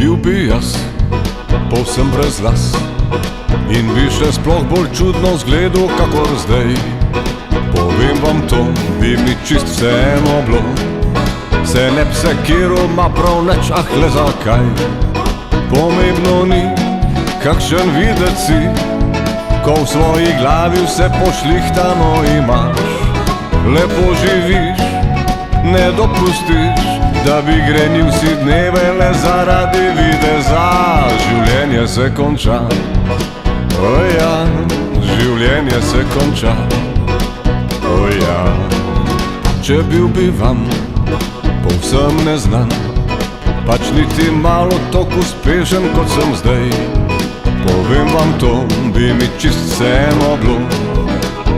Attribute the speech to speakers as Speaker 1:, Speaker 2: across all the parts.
Speaker 1: Bil bi jaz povsem brez las in bi še sploh bolj čudno zgledal kakor zdaj. Povem vam to, bi mi čist vseeno bilo, se ne bi sekiral, ma prav neč, ah le zakaj. Pomembno ni, kakšen videti si, ko v svoji glavi vse pošlihtano imaš. Lepo živiš, ne dopustiš, da bi grenil si dneve le zaradi videza. Življenje se konča, oja, življenje se konča, oja. Če bil bi vam povsem neznan, pač niti malo tako uspešen kot sem zdaj, povem vam to, bi mi čist vseeno bilo,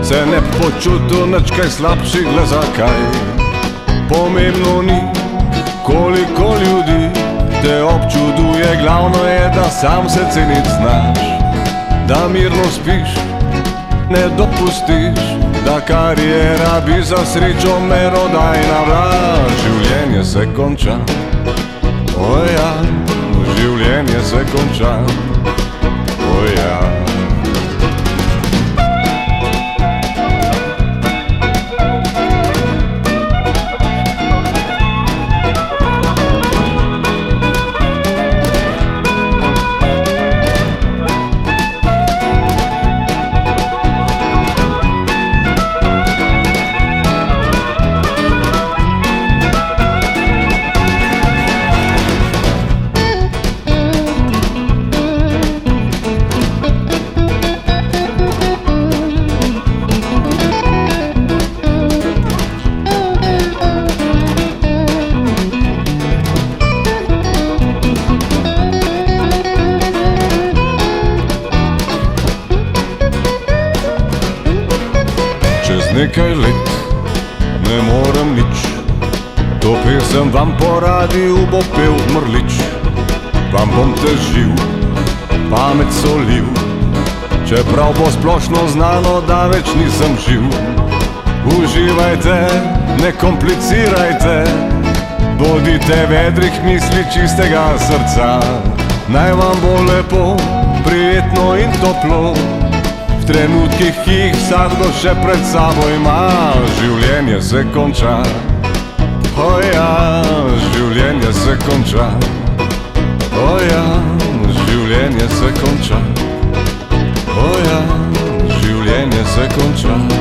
Speaker 1: se ne počutil nič kaj slabših, le zakaj. Pomembno ni, koliko ljudi te občuduje, glavno je, da sam se cenit znaš, da mirno spiš, ne dopustiš, da kariera bi za srečo merodajna bila. Življenje se konča, oja, življenje se konča, oja. Nekaj let ne morem nič, to pesem vam po radiu bo pel Mrlič. Vam bom težil, pamet solil, čeprav bo splošno znano, da več nisem živ. Uživajte, ne komplicirajte, bodite vedrih misli čistega srca. Naj vam bo lepo, prijetno in toplo, v trenutkih, ki jih vsakdo še pred sabo ima. Življenje se konča, oja, življenje se konča, oja, življenje se konča, oja, življenje se konča.